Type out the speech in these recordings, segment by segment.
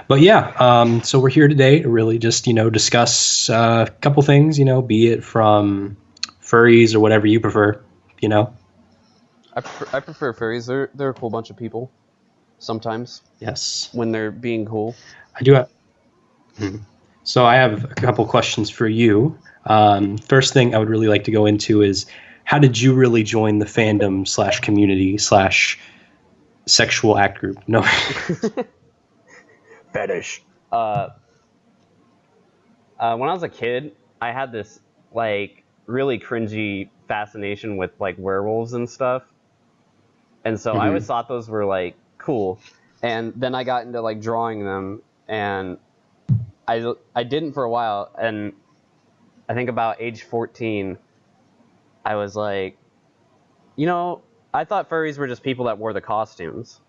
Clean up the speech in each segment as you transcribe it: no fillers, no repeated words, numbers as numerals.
But yeah, so we're here today to really just, discuss a couple things, be it from furries or whatever you prefer, you know. I prefer furries. They're a cool bunch of people. Sometimes Yes, when they're being cool. I do. Mhm. So I have a couple questions for you. First thing I would really like to go into is how did you really join the fandom slash community slash sexual act group? No. Fetish. Uh, when I was a kid, I had this like really cringy fascination with like werewolves and stuff, and so I always Mhm. thought those were like cool. And then I got into like drawing them, and I didn't for a while, and I think about age 14, I was like, you know, I thought furries were just people that wore the costumes.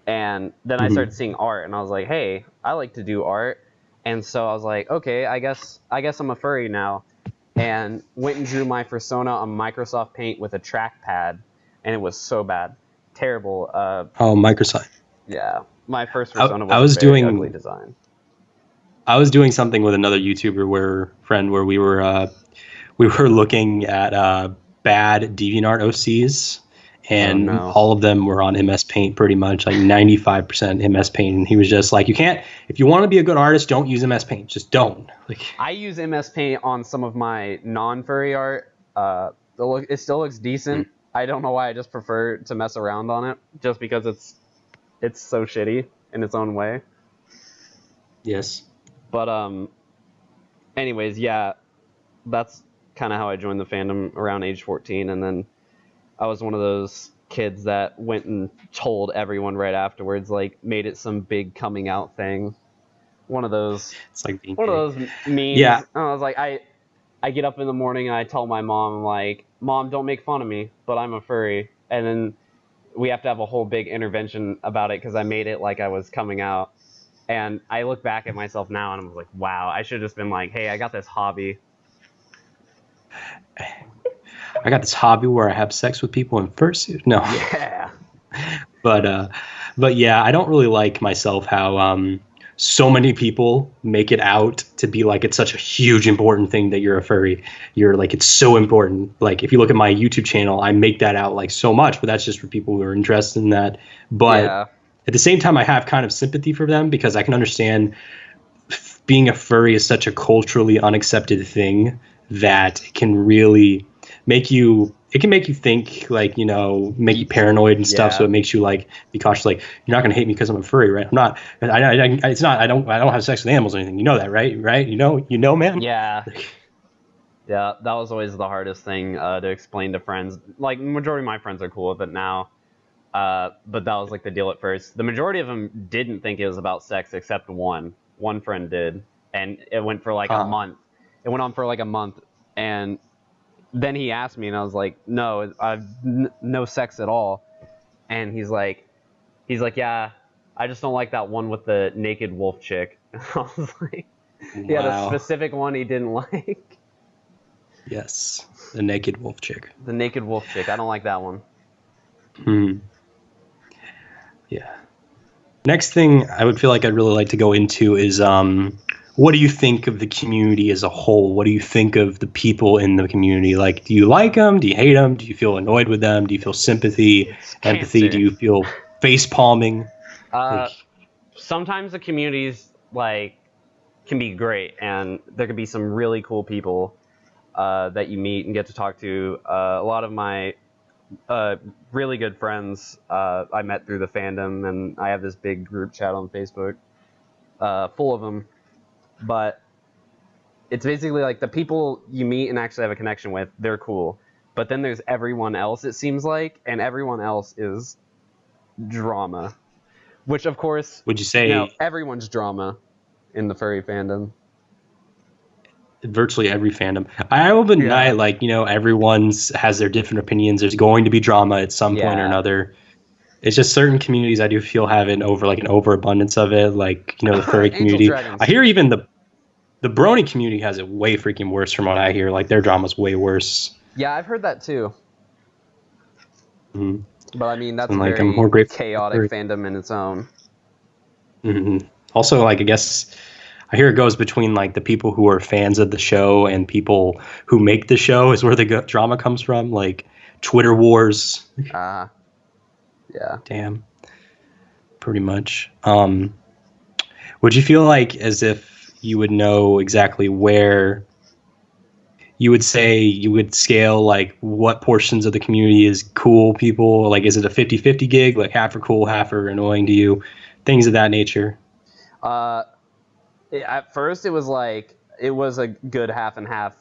And then I started Mhm. seeing art, and I was like, "Hey, I like to do art." And so I was like, "Okay, I guess I'm a furry now." And went and drew my persona on Microsoft Paint with a trackpad, and it was so bad, terrible. Oh, Microsoft. Yeah, my first I, persona I was a was very ugly doing design. I was doing something with another YouTuber where we were looking at bad DeviantArt OCs, Oh and no. all of them were on MS Paint, pretty much like 95% MS Paint. And he was just like, you can't, if you want to be a good artist, don't use MS Paint. Just don't. Like, I use MS Paint on some of my non-furry art. It still looks decent. I don't know why I just prefer to mess around on it, just because it's so shitty in its own way. yes. But anyways, yeah, that's kind of how I joined the fandom around age 14, and then I was one of those kids that went and told everyone right afterwards, like made it some big coming out thing. One of those, It's like being one of gay. those memes. Yeah. And I was like, I get up in the morning and I tell my mom, I'm like, Mom, don't make fun of me, but I'm a furry, and then we have to have a whole big intervention about it because I made it like I was coming out. And I look back at myself now and I'm like, wow, I should have just been like, hey, I got this hobby. I got this hobby where I have sex with people in fursuit. No. Yeah. but uh but yeah, I don't really like myself how so many people make it out to be like it's such a huge important thing that you're a furry. You're like it's so important. Like if you look at my YouTube channel, I make that out like so much, but that's just for people who are interested in that. But Yeah. at the same time I have kind of sympathy for them because I can understand being a furry is such a culturally unaccepted thing that it can really make you think like make you paranoid and stuff, so Yeah. it makes you like be cautious, like you're not going to hate me because I'm a furry, right? I'm not. It's not. I don't have sex with animals or anything, that, right? Man. Yeah. Yeah. That was always the hardest thing to explain to friends. Like, majority of my friends are cool with it now. But that was like the deal at first. The majority of them didn't think it was about sex, except one. One friend did, and it went for like a uh, month. It went on for like a month, and then he asked me, and I was like, "No, I've no sex at all." And he's like, "Yeah, I just don't like that one with the naked wolf chick." I was like, "Yeah, the wow. specific one he didn't like, Yes, the naked wolf chick. the naked wolf chick. I don't like that one." Hmm. Yeah. Next thing I would feel like I'd really like to go into is what do you think of the community as a whole? What do you think of the people in the community? Like, do you like them? Do you hate them? Do you feel annoyed with them? Do you feel sympathy, It's empathy? Do cancer. you feel face palming? Uh, Like, Sometimes the communities like can be great, and there could be some really cool people that you meet and get to talk to. A lot of my uh, really good friends I met through the fandom, and I have this big group chat on Facebook full of them. But it's basically like the people you meet and actually have a connection with, they're cool. But then there's everyone else, it seems like, and everyone else is drama. Which, of course, would you say everyone's drama in the furry fandom. virtually every fandom? I will deny, Yeah. like, everyone's has their different opinions. There's going to be drama at some point or Yeah. another. It's just certain communities I do feel have an overabundance of it. Like, the furry Angel community. I Dragons. hear even the brony community has it way freaking worse from what I hear. Like their drama's way worse. Yeah, I've heard that too. Mhm. But I mean, So that's I'm a like, I'm more very grateful for chaotic furry. fandom in its own. Hmm. Also, like, I guess I hear it goes between like the people who are fans of the show and people who make the show is where the drama comes from. Like Twitter wars. Uh, yeah. Damn, pretty much. Would you feel like as if you would know exactly where you would say you would scale like what portions of the community is cool people? Like, is it a 50-50 gig? Like half are cool, half are annoying to you? Things of that nature. Uh, at first, it was like it was a good half and half.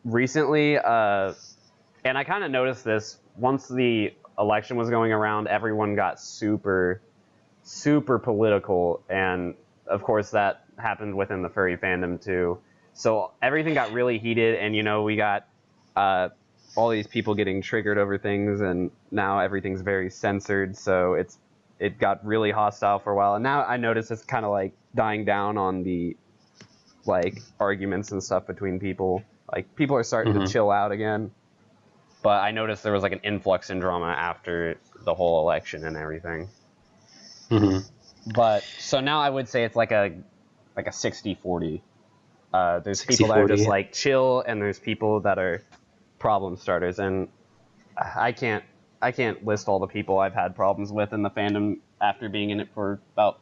Recently, and I kind of noticed this once the election was going around. Everyone got super political, and of course that happened within the furry fandom too. So everything got really heated, and we got uh, all these people getting triggered over things, and now everything's very censored. So it got really hostile for a while, and now I notice it's kind of like dying down on the like arguments and stuff between people. Like people are starting to chill out again. But I noticed there was like an influx in drama after the whole election and everything. Mm-hmm. But so now I would say it's like a 60-40. There's 60-40. people that are just like chill, and there's people that are problem starters. And I can't list all the people I've had problems with in the fandom after being in it for about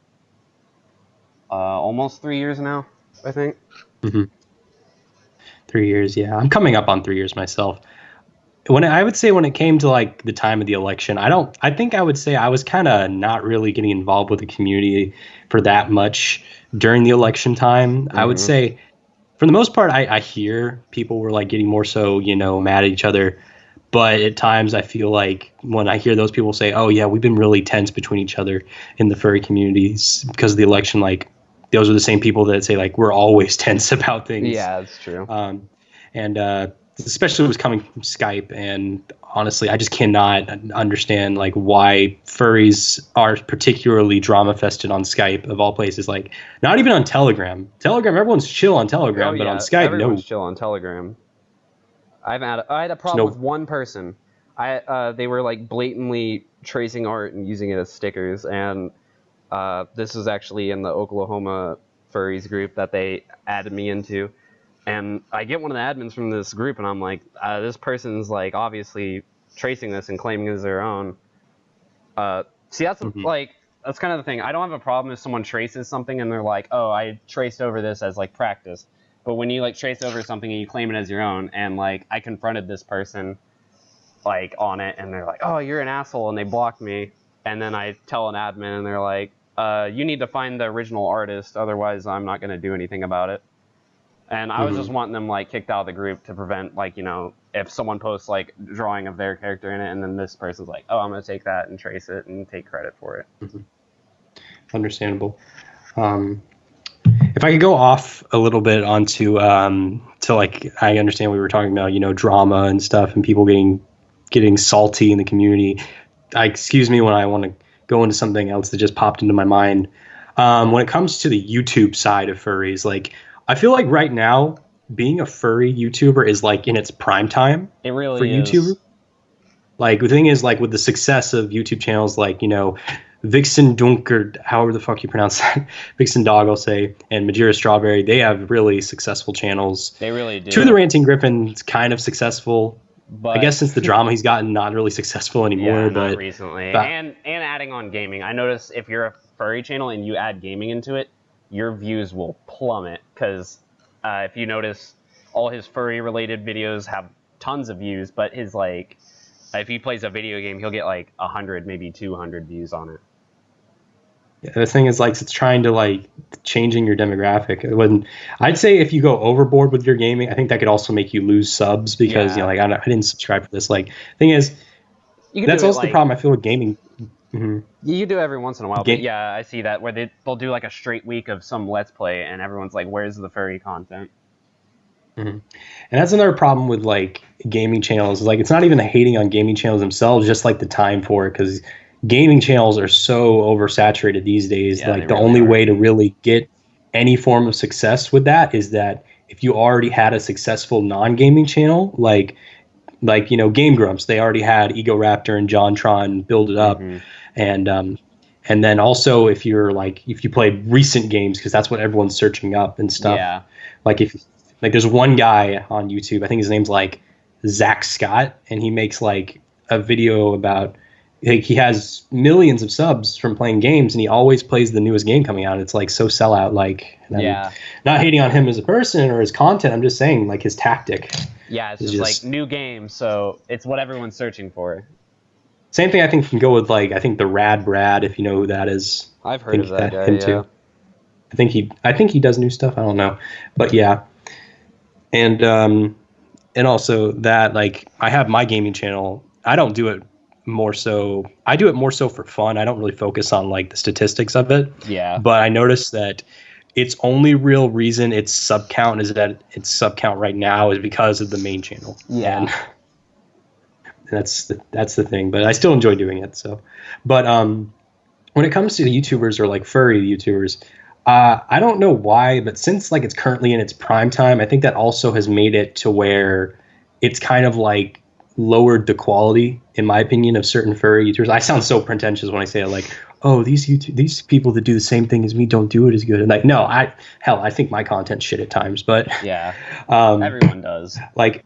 almost 3 years now, I think. Mm-hmm. 3 years, yeah. I'm coming up on 3 years myself. I would say when it came to like the time of the election, I think I would say I was kind of not really getting involved with the community for that much during the election time. I would say for the most part, I hear people were like getting more so, mad at each other. But at times I feel like when I hear those people say, oh yeah, we've been really tense between each other in the furry communities because of the election, like those are the same people that say like, we're always tense about things. Yeah, that's true. And especially it was coming from Skype, and honestly, I just cannot understand like why furries are particularly drama fested on Skype of all places. Like not even on Telegram. Telegram, everyone's chill on Telegram, but on Skype, everyone's no. chill on Telegram. I had a problem with one person. They were like blatantly tracing art and using it as stickers, and this was actually in the Oklahoma furries group that they added me into. And I get one of the admins from this group, and I'm like, this person's like obviously tracing this and claiming it as their own. See, that's like that's kind of the thing. I don't have a problem if someone traces something and they're like, oh, I traced over this as like practice. But when you like trace over something and you claim it as your own, and like I confronted this person like on it, and they're like, oh, you're an asshole, and they blocked me. And then I tell an admin, and they're like, you need to find the original artist, otherwise I'm not going to do anything about it. And I was just wanting them like kicked out of the group to prevent like, if someone posts like drawing of their character in it, and then this person's like, oh, I'm going to take that and trace it and take credit for it. Understandable. If I could go off a little bit onto to like, I understand we were talking about, drama and stuff and people getting salty in the community. Excuse me when I want to go into something else that just popped into my mind. When it comes to the YouTube side of furries, like, I feel like right now being a furry YouTuber is like in its prime time. It really for is. YouTuber. Like the thing is, like with the success of YouTube channels, like Vixen Dunk or however the fuck you pronounce that, Vixen Dog, I'll say, and Majira Strawberry, they have really successful channels. They really do. To the Ranting Griffin's kind of successful. But I guess since the drama he's gotten, not really successful anymore. Yeah, but not recently. And adding on gaming, I notice if you're a furry channel and you add gaming into it, your views will plummet, because if you notice, all his furry related videos have tons of views, but his like, if he plays a video game, he'll get like 100, maybe 200 views on it. Yeah, the thing is, like, it's trying to like changing your demographic. I'd say if you go overboard with your gaming, I think that could also make you lose subs because like I didn't subscribe for this. Like, thing is, that's also the problem I feel with gaming. You do every once in a while, but yeah, I see that where they'll do like a straight week of some Let's Play, and everyone's like, "Where's the furry content?" And that's another problem with like gaming channels. Like, it's not even hating on gaming channels themselves, just like the time for it, because gaming channels are so oversaturated these days. Yeah, like the only way to really get any form of success with that is that if you already had a successful non-gaming channel, like Game Grumps, they already had Ego Raptor and JonTron build it up, and And then also if you play recent games, because that's what everyone's searching up and stuff. Yeah. Like if like there's one guy on YouTube, I think his name's like Zach Scott, and he makes like a video about like he has millions of subs from playing games, and he always plays the newest game coming out. It's like so sellout. Like, and I'm not hating on him as a person or his content. I'm just saying like his tactic. Yeah, it's just like new game, so it's what everyone's searching for. Same thing I think can go with like I think the Rad Brad, if you know who that is. I've heard of that guy. Too. I think he does new stuff. I don't know, but yeah, and also that like I have my gaming channel. I don't do it more so. I do it more so for fun. I don't really focus on like the statistics of it. Yeah. But I noticed that its only real reason its sub count is that its sub count right now is because of the main channel. Yeah. And that's the thing. But I still enjoy doing it. So, but when it comes to the YouTubers or like furry YouTubers, I don't know why, but since like it's currently in its prime time, I think that also has made it to where it's kind of like lowered the quality, in my opinion, of certain furry YouTubers. I sound so pretentious when I say it, like, oh, these people that do the same thing as me don't do it as good. And like, no, I think my content's shit at times, but yeah, everyone does. Like,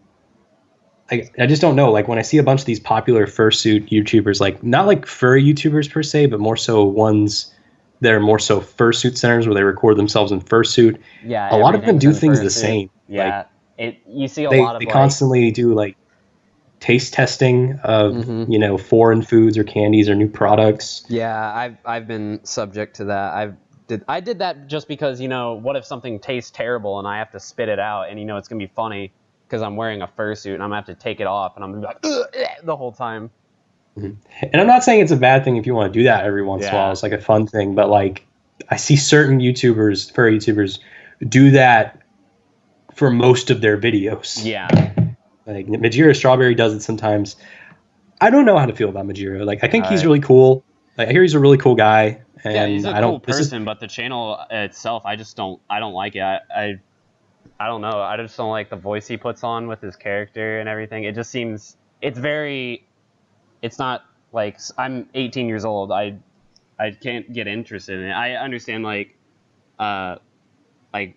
I just don't know. Like when I see a bunch of these popular fursuit YouTubers, like not like furry YouTubers per se, but more so ones that are more so fursuit centers where they record themselves in fursuit. Yeah, a lot of them do things the same. Yeah, like, you see a lot of they constantly do like taste testing of foreign foods or candies or new products. Yeah, I've been subject to that. I did that just because what if something tastes terrible and I have to spit it out and it's gonna be funny because I'm wearing a fursuit and I'm gonna have to take it off and I'm gonna be like the whole time. Mm-hmm. And I'm not saying it's a bad thing if you want to do that every once in a while. It's like a fun thing, but like I see certain YouTubers, furry YouTubers, do that for most of their videos. Yeah. Like Majiro Strawberry does it sometimes. I don't know how to feel about Majiro. Like I think he's really cool. Like I hear he's a really cool guy. And yeah, he's a cool person, but the channel itself, I don't like it. I don't know. I just don't like the voice he puts on with his character and everything. It just seems it's not like I'm 18 years old. I can't get interested in it. I understand like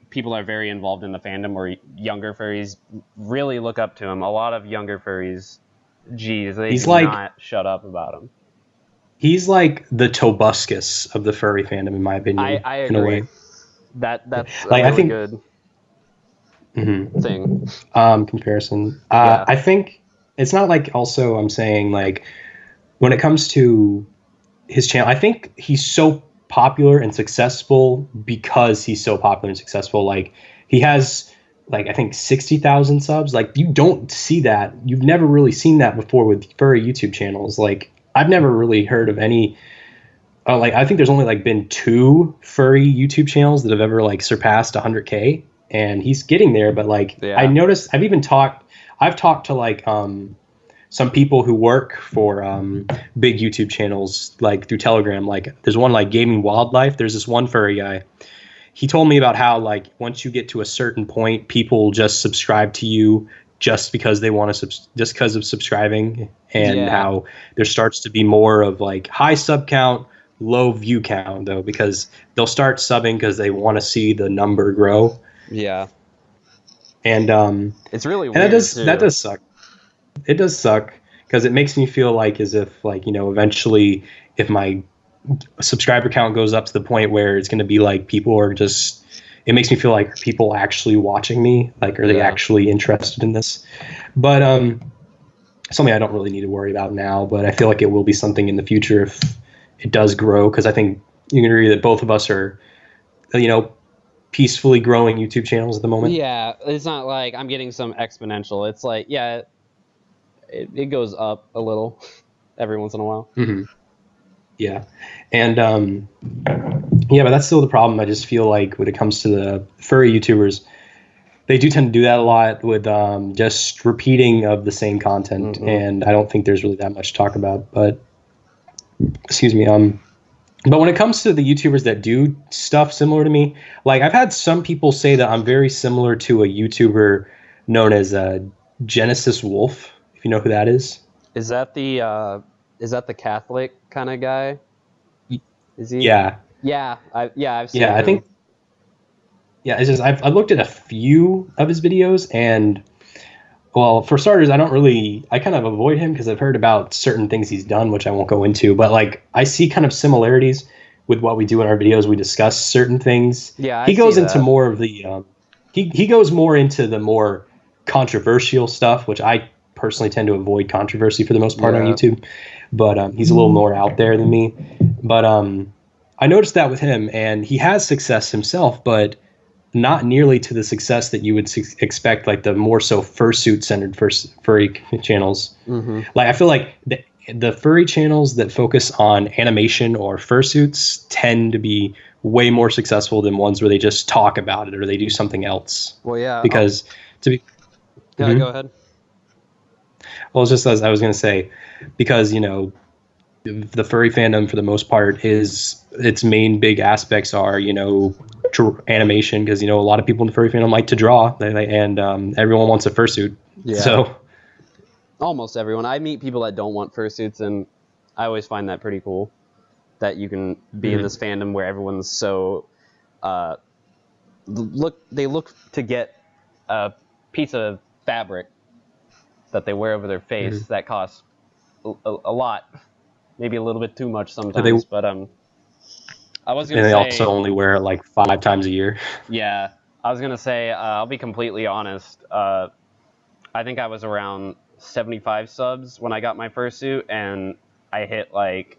people are very involved in the fandom, or younger furries really look up to him. A lot of younger furries, they do not shut up about him. He's like the Tobuscus of the furry fandom, in my opinion. I agree. In a way. That's like, a really I think, good thing. Comparison. I think it's not like also I'm saying like when it comes to his channel, I think he's so popular and successful because he's so popular and successful. Like he has like I think 60,000 subs. Like you don't see that. You've never really seen that before with furry YouTube channels. Like I've never really heard of any. Like I think there's only like been 2 furry YouTube channels that have ever like surpassed 100K, and he's getting there. But like I noticed, I've talked to like some people who work for big YouTube channels like through Telegram. Like there's one like Gaming Wildlife. There's this one furry guy. He told me about how like once you get to a certain point, people just subscribe to you just because they want to just because of subscribing, and how there starts to be more of like high sub count, low view count though, because they'll start subbing because they want to see the number grow. Yeah. And it's really weird. And that does suck. It does suck because it makes me feel like as if like, eventually if my subscriber count goes up to the point where it's going to be like people are just, it makes me feel like are people actually watching me? Like, are they actually interested in this? But something I don't really need to worry about now, but I feel like it will be something in the future if it does grow, because I think you can agree that both of us are, peacefully growing YouTube channels at the moment. Yeah, it's not like I'm getting some exponential. It's like, it goes up a little every once in a while. Mm-hmm. Yeah. And but that's still the problem. I just feel like when it comes to the furry YouTubers, they do tend to do that a lot with just repeating of the same content. Mm-hmm. And I don't think there's really that much to talk about. But excuse me. But when it comes to the YouTubers that do stuff similar to me, like I've had some people say that I'm very similar to a YouTuber known as Genesis Wolf, if you know who that is. Is that the Catholic kind of guy? Is he? Yeah, Yeah, I've seen yeah. I him. think yeah. It's just I've looked at a few of his videos, and well, for starters, I don't really. I kind of avoid him because I've heard about certain things he's done, which I won't go into. But like, I see kind of similarities with what we do in our videos. We discuss certain things. Yeah, I He see goes into that. more of the. He goes more into the more controversial stuff, which I personally tend to avoid controversy for the most part on Yeah. YouTube. But he's a little more out there than me. But I noticed that with him, and he has success himself, but not nearly to the success that you would expect, like the more so fursuit centered furry channels. Mm-hmm. Like I feel like the furry channels that focus on animation or fursuits tend to be way more successful than ones where they just talk about it or they do something else. Well, yeah. Because to be, Yeah, mhm. go ahead. Well, it's just as I was going to say, because the furry fandom for the most part is its main big aspects are animation, because a lot of people in the furry fandom like to draw, and everyone wants a fursuit. Yeah. So Almost everyone. I meet people that don't want fursuits, and I always find that pretty cool. That you can be in mhm. this fandom where everyone's so they look to get a piece of fabric that they wear over their face Mhm. that costs a lot, maybe a little bit too much But they sometimes. But I was and gonna they also say, only wear it like 5 times a year. yeah, I was gonna say, I'll be completely honest. I think I was around 75 subs when I got my first suit, and I hit like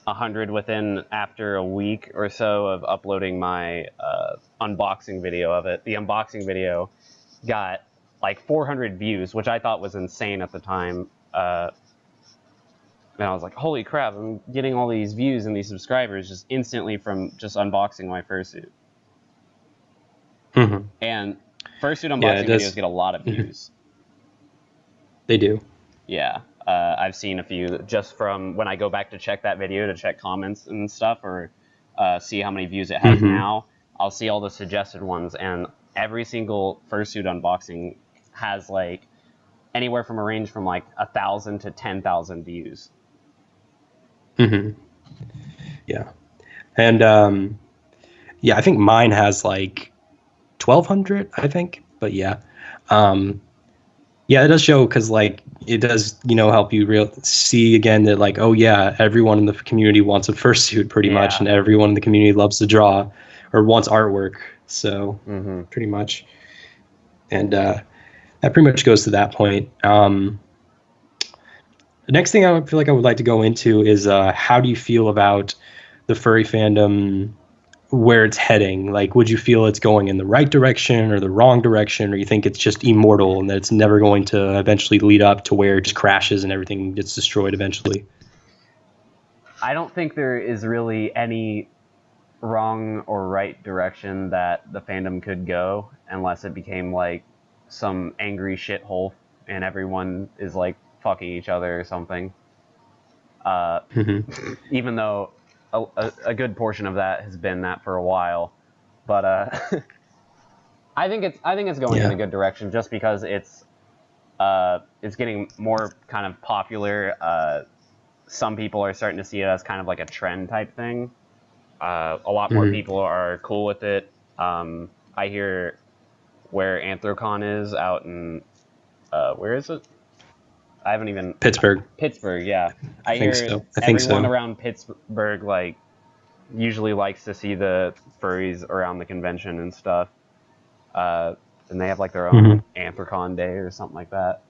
100 within after a week or so of uploading my unboxing video of it. The unboxing video got like 400 views, which I thought was insane at the time. And I was like, holy crap, I'm getting all these views and these subscribers just instantly from just unboxing my fursuit. Mhm. And fursuit Yeah, it unboxing videos does. get a lot of Mhm. views. They do. Yeah, I've seen a few just from when I go back to check that video to check comments and stuff, or see how many views it has Hmm. now. I'll see all the suggested ones, and every single fursuit unboxing has like anywhere from a range from like 1,000 to 10,000 views. Hmm. Yeah, and yeah, I think mine has like 1,200, I think. But yeah, um, yeah, it does show, because like it does, help you real see again that, like, oh yeah, everyone in the community wants a fursuit pretty much, Yeah. and everyone in the community loves to draw or wants artwork. So Mm-hmm. pretty much, and that pretty much goes to that point. The next thing I would feel like I would like to go into is how do you feel about the furry fandom, where it's heading? Like, would you feel it's going in the right direction or the wrong direction, or you think it's just immortal and that it's never going to eventually lead up to where it just crashes and everything gets destroyed eventually? I don't think there is really any wrong or right direction that the fandom could go unless it became like some angry shithole and everyone is like fucking each other or something. Uh, Hmm. Even though a good portion of that has been that for a while, but I think it's going in Yeah. a good direction just because it's getting more kind of popular. Some people are starting to see it as kind of like a trend type thing. A lot more Hmm. people are cool with it. I hear where Anthrocon is out in where is it? I haven't even Pittsburgh. Pittsburgh. Yeah, I I think hear so. I think everyone so. around Pittsburgh like usually likes to see the furries around the convention and stuff. Uh, and they have like their own Hmm. Anthrocon day or something like that.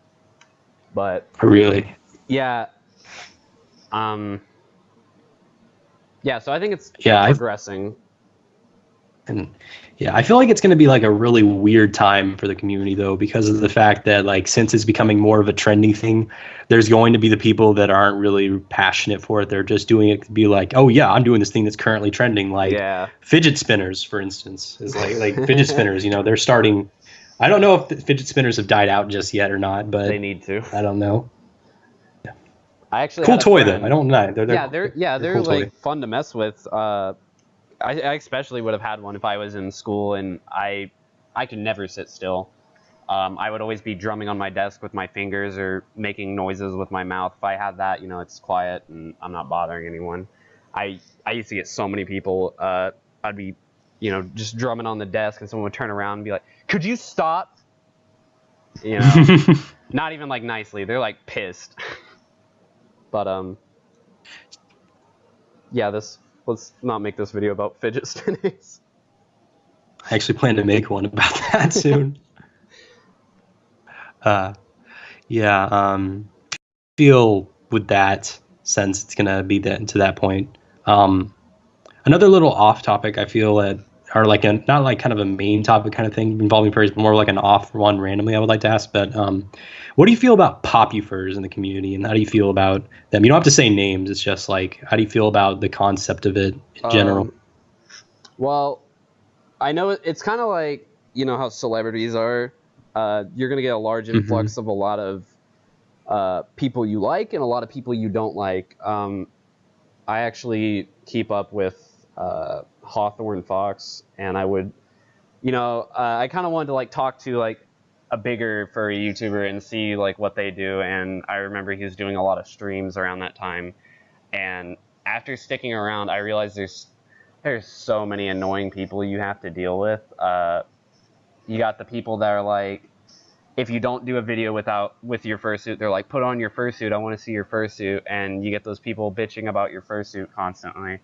But Really. yeah, um, yeah. So I think it's Yeah. progressing. And yeah, I feel like it's going to be like a really weird time for the community, though, because of the fact that, like, since it's becoming more of a trendy thing, there's going to be the people that aren't really passionate for it. They're just doing it to be like, oh yeah, I'm doing this thing that's currently trending, like Yeah. fidget spinners, for instance, is like fidget spinners. They're starting. I don't know if the fidget spinners have died out just yet or not, They but need to. I don't know. I actually Cool had a toy though. I friend. don't know. Yeah, They're a they're cool toy. like fun to mess with. I especially would have had one if I was in school and I could never sit still. I would always be drumming on my desk with my fingers or making noises with my mouth. If I had that, it's quiet and I'm not bothering anyone. I used to get so many people. I'd be, just drumming on the desk, and someone would turn around and be like, "Could you stop?" Not even like nicely. They're like pissed. But yeah, let's not make this video about fidget spinners. I actually plan to make one about that soon. Yeah, feel with that, since it's gonna be to that point. Another little off topic I feel that, or like a not like kind of a main topic kind of thing involving furries, but more like an off one randomly I would like to ask. But what do you feel about poppy-furs in the community, and how do you feel about them? You don't have to say names. It's just like, how do you feel about the concept of it in general? Well, I know it's kind of like, how celebrities are. You're gonna get a large influx of a lot of people you like and a lot of people you don't like. I actually keep up with Hawthorne Fox, and I would, I kind of wanted to like talk to like a bigger furry YouTuber and see like what they do. And I remember he was doing a lot of streams around that time. And after sticking around, I realized there's so many annoying people you have to deal with. You got the people that are like, if you don't do a video with your fursuit, they're like, put on your fursuit, I want to see your fursuit. And you get those people bitching about your fursuit constantly.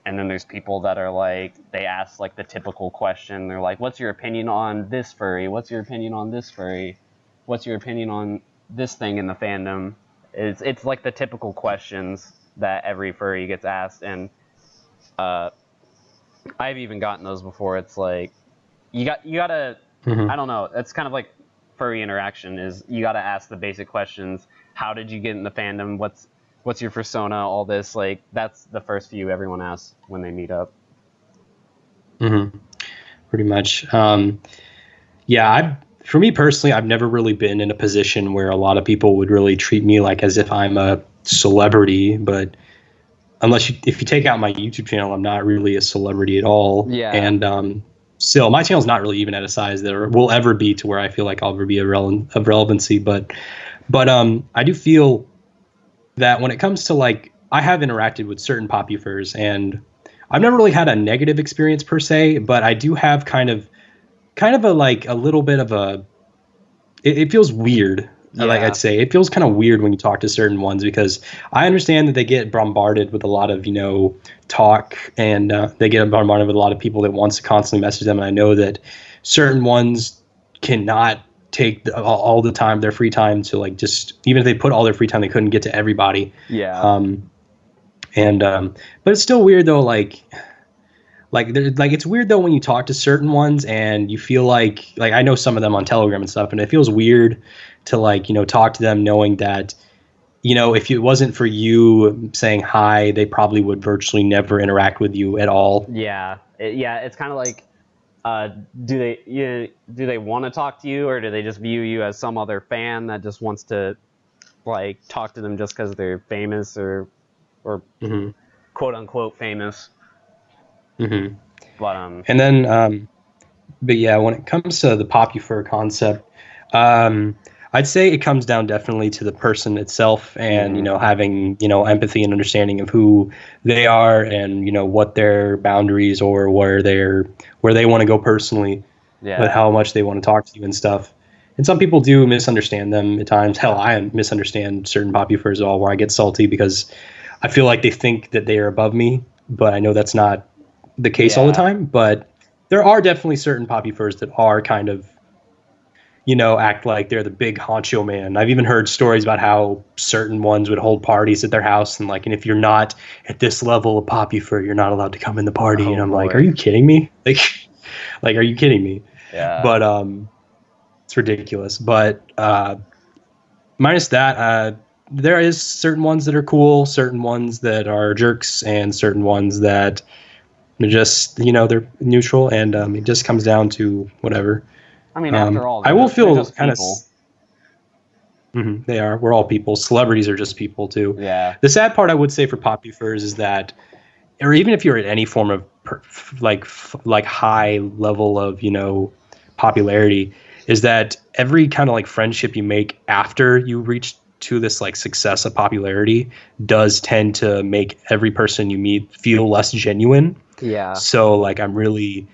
And then there's people that are like, they ask like the typical question. They're like, what's your opinion on this furry? What's your opinion on this furry? What's your opinion on this thing in the fandom? It's like the typical questions that every furry gets asked. And I've even gotten those before. It's like, you gotta, I don't know, it's kind of like furry interaction is, you gotta ask the basic questions. How did you get in the fandom? What's your persona? All this, like, that's the first few everyone asks when they meet up. Pretty much. Yeah, for me personally, I've never really been in a position where a lot of people would really treat me like as if I'm a celebrity, but if you take out my YouTube channel, I'm not really a celebrity at all. Yeah. And still, my channel's not really even at a size that will ever be to where I feel like I'll ever be of relevancy. But I do feel that when it comes to like, I have interacted with certain poppy furs, and I've never really had a negative experience per se, but I do have kind of a like a little bit of a, it feels weird. Yeah. Like I'd say it feels kind of weird when you talk to certain ones, because I understand that they get bombarded with a lot of, talk, and they get bombarded with a lot of people that wants to constantly message them. And I know that certain ones cannot take all the time, their free time, to like, just even if they put all their free time, they couldn't get to everybody. Yeah. But it's still weird though, like it's weird though when you talk to certain ones and you feel like I know some of them on Telegram and stuff, and it feels weird to like, talk to them knowing that, if it wasn't for you saying hi, they probably would virtually never interact with you at all. Yeah. It's kind of like, do they want to talk to you, or do they just view you as some other fan that just wants to like talk to them just because they're famous or quote unquote famous? But and then but yeah, when it comes to the poppy fur concept, I'd say it comes down definitely to the person itself, and having empathy and understanding of who they are, and what their boundaries, or where they want to go personally, with how much they want to talk to you and stuff. And some people do misunderstand them at times. Hell, I misunderstand certain poppy furs at all, where I get salty because I feel like they think that they are above me, but I know that's not the case all the time. But there are definitely certain poppy furs that are kind of, act like they're the big honcho man. I've even heard stories about how certain ones would hold parties at their house, and if you're not at this level of poppy fur, you're not allowed to come in the party. And I'm like, are you kidding me? Like, are you kidding me? Yeah. But it's ridiculous. But minus that, there is certain ones that are cool, certain ones that are jerks, and certain ones that are just, they're neutral, and it just comes down to whatever. I mean, after all, I will feel kind of. Mm-hmm. They are. We're all people. Celebrities are just people too. Yeah. The sad part I would say for poppy furs is that, or even if you're at any form of like high level of popularity, is that every kind of like friendship you make after you reach to this like success of popularity does tend to make every person you meet feel less genuine. Yeah. So like I'm really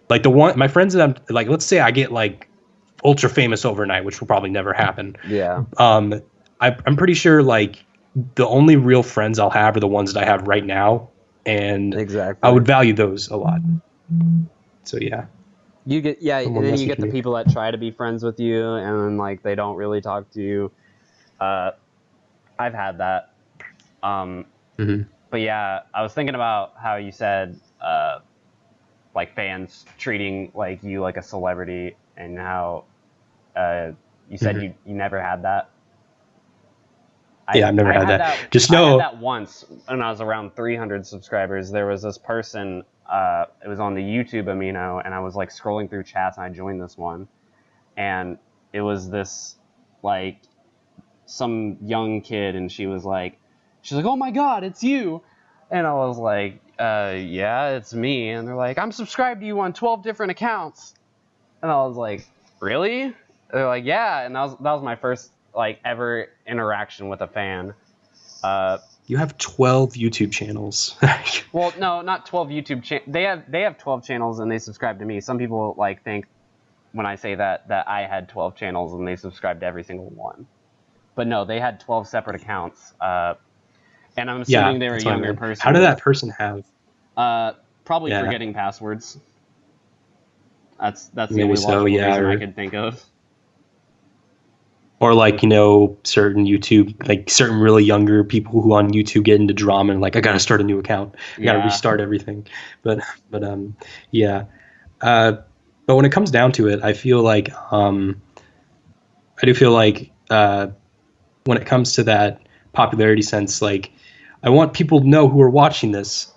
like my friends that I'm like, let's say I get like ultra famous overnight, which will probably never happen. Yeah. I'm pretty sure like the only real friends I'll have are the ones that I have right now, and Exactly. I would value those a lot. So yeah. You get Someone and then you message get the me. people that try to be friends with you, and then like they don't really talk to you. I've had that. Hmm. But yeah, I was thinking about how you said like fans treating like you like a celebrity, and how you said Hmm. you never had that. Yeah, I've never I had had that. that. Just I had know. that once when I was around 300 subscribers. There was this person. It was on the YouTube Amino, and I was like scrolling through chats, and I joined this one, and it was this like some young kid, and she's like, "Oh my God, it's you!" And I was like, "Yeah, it's me." And they're like, "I'm subscribed to you on 12 different accounts." And I was like, "Really?" They're like, "Yeah." And that was my first like ever interaction with a fan. You have 12 YouTube channels. Well, no, not 12 YouTube channels. They have 12 channels and they subscribe to me. Some people like think when I say that I had 12 channels and they subscribed to every single one. But no, they had 12 separate accounts. And I'm Yeah, assuming they were a that's what I younger meant. How person did that with person have? probably Yeah, forgetting passwords. That's the maybe only so. logical Yeah, reason I could think of. or like certain YouTube, like certain really younger people who on YouTube get into drama and like I gotta start a new account, I gotta Yeah. restart everything. But yeah. Uh, but when it comes down to it, I feel like I do feel like when it comes to that popularity sense, like I want people to know who are watching this.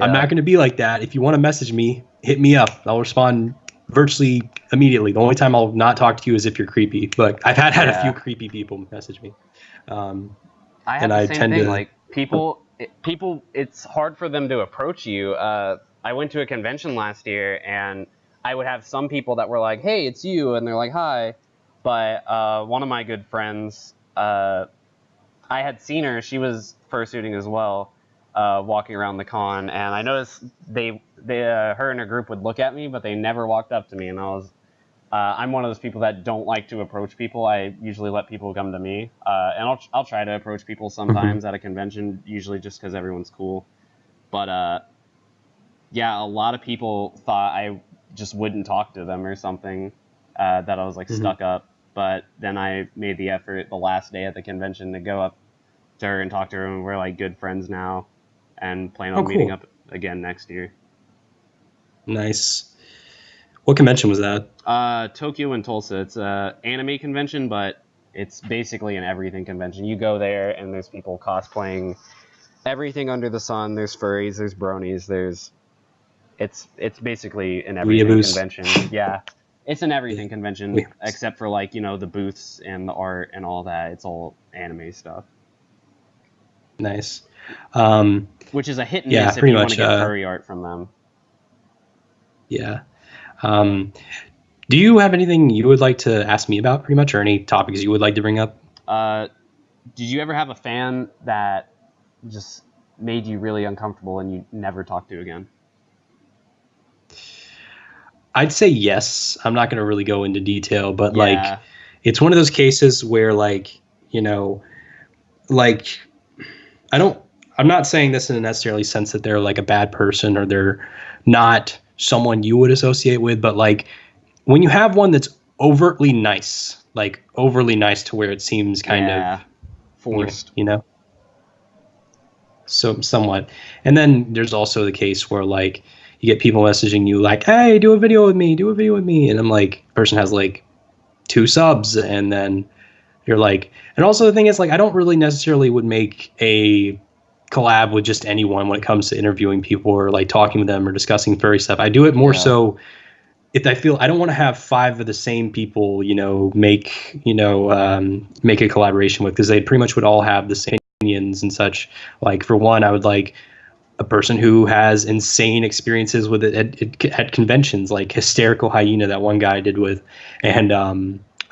I'm Yeah. not going to be like that. If you want to message me, hit me up. I'll respond virtually immediately. The only time I'll not talk to you is if you're creepy. But I've had a few Yeah. creepy people message me, um, I and have the I same tend thing. to. Like people, it's hard for them to approach you. I went to a convention last year, and I would have some people that were like, "Hey, it's you," and they're like, "Hi," but one of my good friends, I had seen her. She was fursuiting as well, walking around the con, and I noticed her and her group would look at me, but they never walked up to me, and I'm one of those people that don't like to approach people. I usually let people come to me, and I'll try to approach people Mhm. sometimes at a convention, usually just because everyone's cool. But yeah, a lot of people thought I just wouldn't talk to them or something, that I was like Mhm. stuck up. But then I made the effort the last day at the convention to go up to her and talk to her, and we're like good friends now, and plan Oh, on meeting cool. up again next year. Nice. What convention was that? Tokyo and Tulsa. It's a anime convention, but it's basically an everything convention. You go there, and there's people cosplaying everything under the sun. There's furries, there's bronies, there's it's basically an everything Weeaboos. convention. Yeah, it's an Yeah. everything convention Weeaboos. except for like the booths and the art and all that. It's all anime stuff, Nice. which is a hit and Yeah, miss if pretty you want to much. get furry art from them. Yeah. Um, do you have anything you would like to ask me about, pretty much, or any topics you would like to bring up? Uh, did you ever have a fan that just made you really uncomfortable and you never talked to again? I'd say yes. I'm not going to really go into detail, but like, Yeah, it's one of those cases where, like, you know, like, I don't, I'm not saying this in a necessarily sense that they're like a bad person or they're not someone you would associate with, but like, when you have one that's overtly nice, like overly nice to where it seems kind of, yeah, forced. you know, so somewhat. And then there's also the case where like you get people messaging you like, "Hey, do a video with me, do a video with me," and I'm like, person has like 2 subs, and then you're like, and also the thing is like, I don't really necessarily would make a collab with just anyone when it comes to interviewing people or like talking with them or discussing furry stuff. I do it more Yeah, so if I feel I don't want to have 5 of the same people, make a collaboration with because they pretty much would all have the same opinions and such. Like for one, I would like a person who has insane experiences with it at conventions, like hysterical hyena that one guy did with, and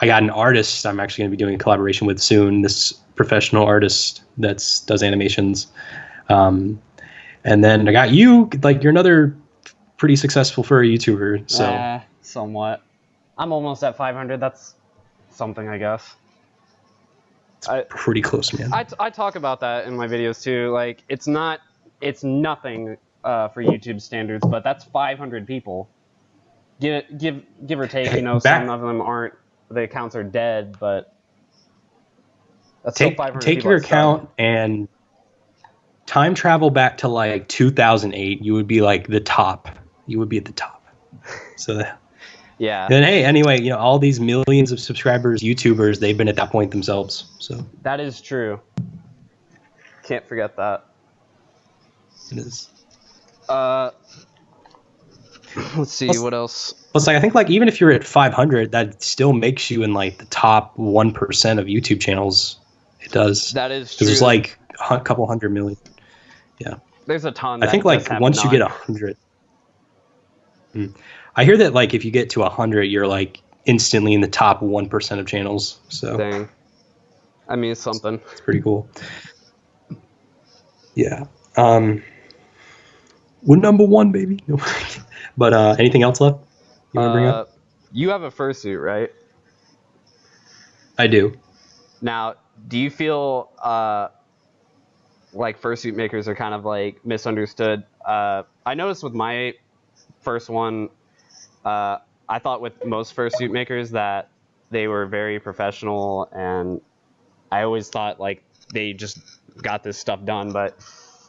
I got an artist I'm actually going to be doing a collaboration with soon. This professional artist does animations. Um, and then I got you. Like you're another pretty successful furry YouTuber. So Somewhat. I'm almost at 500. That's something, I guess. pretty close, man. I talk about that in my videos too. Like it's nothing for YouTube standards, but that's 500 people. Give or take. You know, some of them aren't. The accounts are dead, but that's still 500 take people your account and time travel back to like 2008. You would be like the top. You would be at the top. So yeah. And hey, anyway, you know, all these millions of subscribers, YouTubers, they've been at that point themselves. So that is true. Can't forget that. It is. Let's see what else. Plus, like, I think like even if you're at 500, that still makes you in like the top 1% of YouTube channels. It does. That is true. There's like a couple hundred million. Yeah. There's a ton. I think like once you get 100. I hear that like if you get to 100, you're like instantly in the top 1% of channels. So dang. I mean, it's something. It's pretty cool. Yeah. We're number one, baby. But anything else left you want to bring up? You have a fursuit, right? I do. Now, do you feel like fursuit makers are kind of like misunderstood? I noticed with my first one, I thought with most fursuit makers that they were very professional, and I always thought like they just got this stuff done. But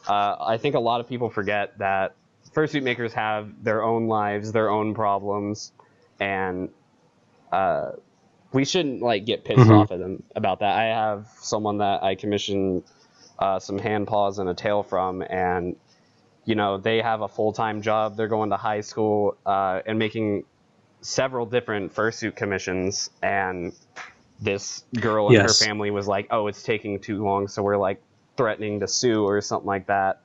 I think a lot of people forget that fursuit makers have their own lives, their own problems, and we shouldn't like get pissed off at them about that. I have someone that I commissioned some hand paws and a tail from, and you know, they have a full-time job. They're going to high school and making several different fursuit commissions. And this girl and her family was like, "Oh, it's taking too long," so we're like threatening to sue or something like that.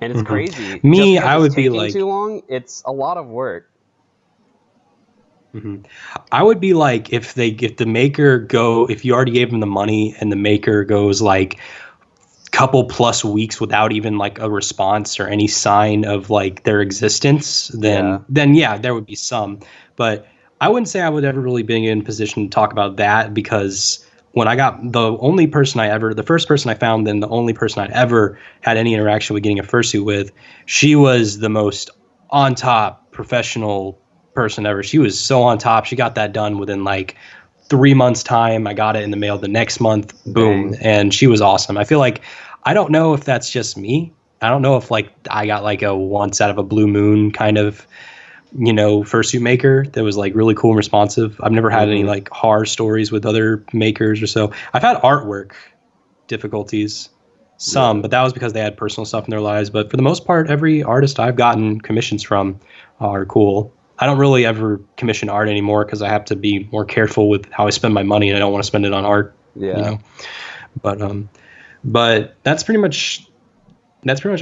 And it's crazy. Me, I would be like, too long. It's a lot of work. I would be like, if the maker if you already gave them the money and the maker goes like couple plus weeks without even like a response or any sign of like their existence, then yeah, there would be some. But I wouldn't say I would ever really be in a position to talk about that, because when I got the first person I found, then the only person I'd ever had any interaction with getting a fursuit with, she was the most on top professional person ever. She was so on top. She got that done within like 3 months time. I got it in the mail the next month. Boom. And she was awesome. I feel like, I don't know if that's just me. I don't know if like I got like a once out of a blue moon kind of, you know, fursuit maker that was like really cool and responsive. I've never had any like horror stories with other makers or so. I've had artwork difficulties, but that was because they had personal stuff in their lives. But for the most part, every artist I've gotten commissions from are cool. I don't really ever commission art anymore because I have to be more careful with how I spend my money, and I don't want to spend it on art. Yeah. You know? But that's pretty much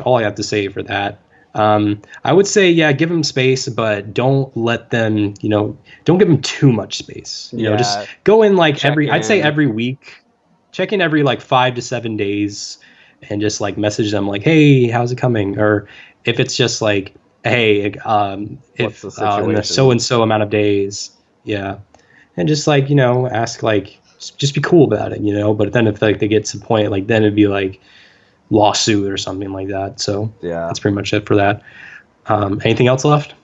all I have to say for that. I would say, yeah, give them space, but don't let them, you know, don't give them too much space. You know, just go in like I'd say every week, check in every like 5 to 7 days, and just like message them like, hey, how's it coming? Or if it's just like, hey, if in the so and so amount of days, and just like, you know, ask like, just be cool about it, you know. But then if like they get to the point, like then it'd be like lawsuit or something like that. So that's pretty much it for that. Anything else left?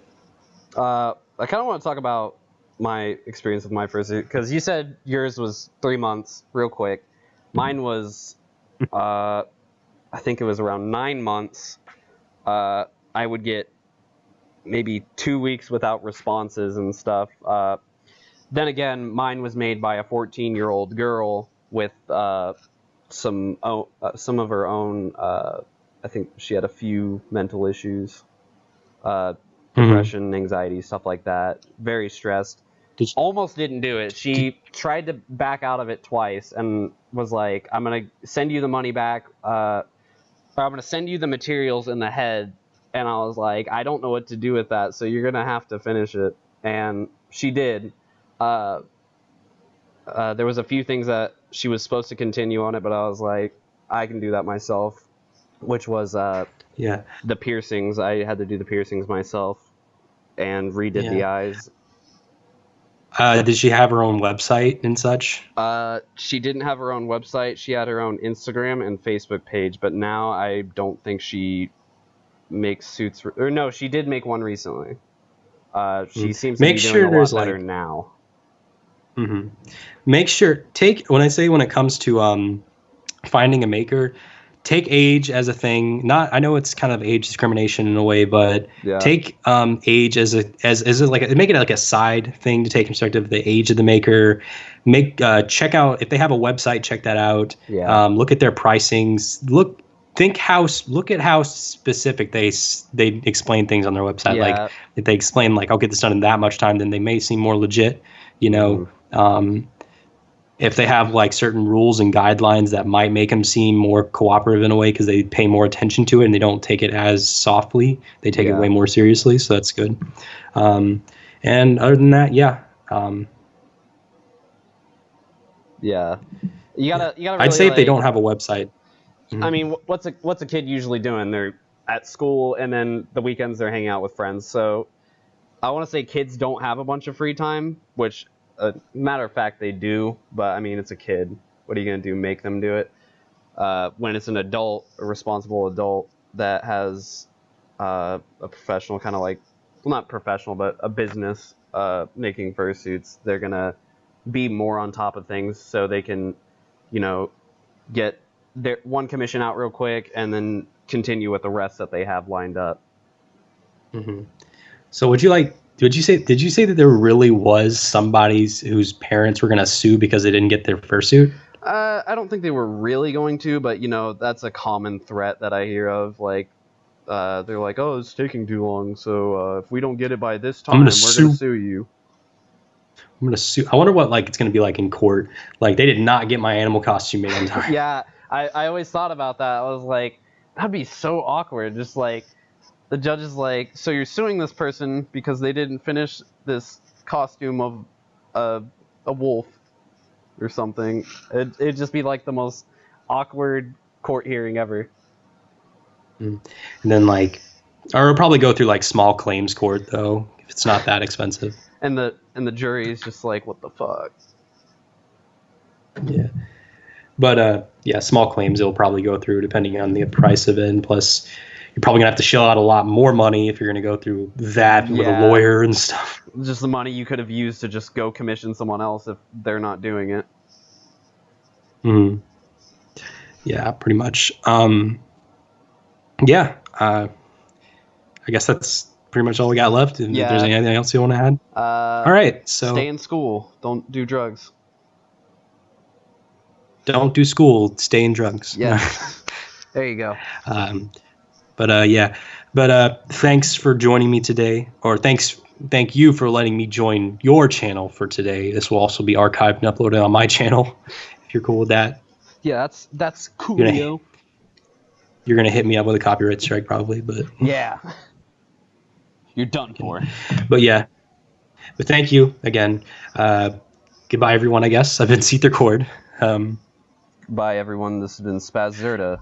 I kind of want to talk about my experience with my fursuit, because you said yours was 3 months, real quick. Mine was, I think it was around 9 months. I would get maybe 2 weeks without responses and stuff. Then again, mine was made by a 14-year-old girl with some of her own. I think she had a few mental issues, depression, anxiety, stuff like that. Very stressed. Almost didn't do it. She tried to back out of it twice and was like, "I'm gonna send you the money back. Or I'm gonna send you the materials in the head." And I was like, "I don't know what to do with that, so you're gonna have to finish it." And she did. There was a few things that she was supposed to continue on it, but I was like, I can do that myself. Which was Yeah. the piercings. I had to do the piercings myself and redid the eyes. Did she have her own website and such? She didn't have her own website. She had her own Instagram and Facebook page, but now I don't think she makes suits. Or no, she did make one recently. She seems to be doing a lot better now. Mm-hmm. Make sure when it comes to finding a maker, take age as a thing. I know it's kind of age discrimination in a way, but take age as make it like a side thing to take perspective of the age of the maker. Check out if they have a website, check that out. Yeah. Look at their pricings. Look at how specific they explain things on their website. Yeah. Like if they explain like I'll get this done in that much time, then they may seem more legit, you know. If they have like certain rules and guidelines that might make them seem more cooperative in a way because they pay more attention to it and they don't take it as softly, they take it way more seriously, so that's good. And other than that, you gotta really, I'd say if they don't have a website. I mean, what's a kid usually doing? They're at school, and then the weekends they're hanging out with friends. So I want to say kids don't have a bunch of free time, which, matter of fact, they do. But I mean, it's a kid. What are you gonna do? Make them do it? When it's an adult, a responsible adult that has a professional kind of like, well, not professional, but a business making fursuits, they're gonna be more on top of things so they can, get their one commission out real quick and then continue with the rest that they have lined up. So did you say that there really was somebody whose parents were going to sue because they didn't get their fursuit? I don't think they were really going to, but that's a common threat that I hear of. Like, they're like, "Oh, it's taking too long, so if we don't get it by this time, we're going to sue you." I'm going to sue. I wonder what it's going to be like in court. Like, they did not get my animal costume made on time. Yeah, I always thought about that. I was like, that'd be so awkward. Just like, the judge is like, so you're suing this person because they didn't finish this costume of a wolf or something. It'd just be like the most awkward court hearing ever. And then or it'll probably go through small claims court though, if it's not that expensive. And the jury is just like, what the fuck? Yeah. But small claims it'll probably go through depending on the price of it, and plus you're probably gonna have to shell out a lot more money if you're gonna go through that with a lawyer and stuff. Just the money you could have used to just go commission someone else if they're not doing it. Yeah, pretty much. I guess that's pretty much all we got left. If there's anything else you want to add? All right, so stay in school. Don't do drugs. Don't do school. Stay in drugs. Yeah. There you go. But thanks for joining me today, or thank you for letting me join your channel for today. This will also be archived and uploaded on my channel, if you're cool with that. Yeah, that's cool. You're gonna hit me up with a copyright strike probably, but yeah, you're done for. But thank you again. Goodbye, everyone. I guess I've been SeetherCord. Bye, everyone. This has been Spazz Zerda.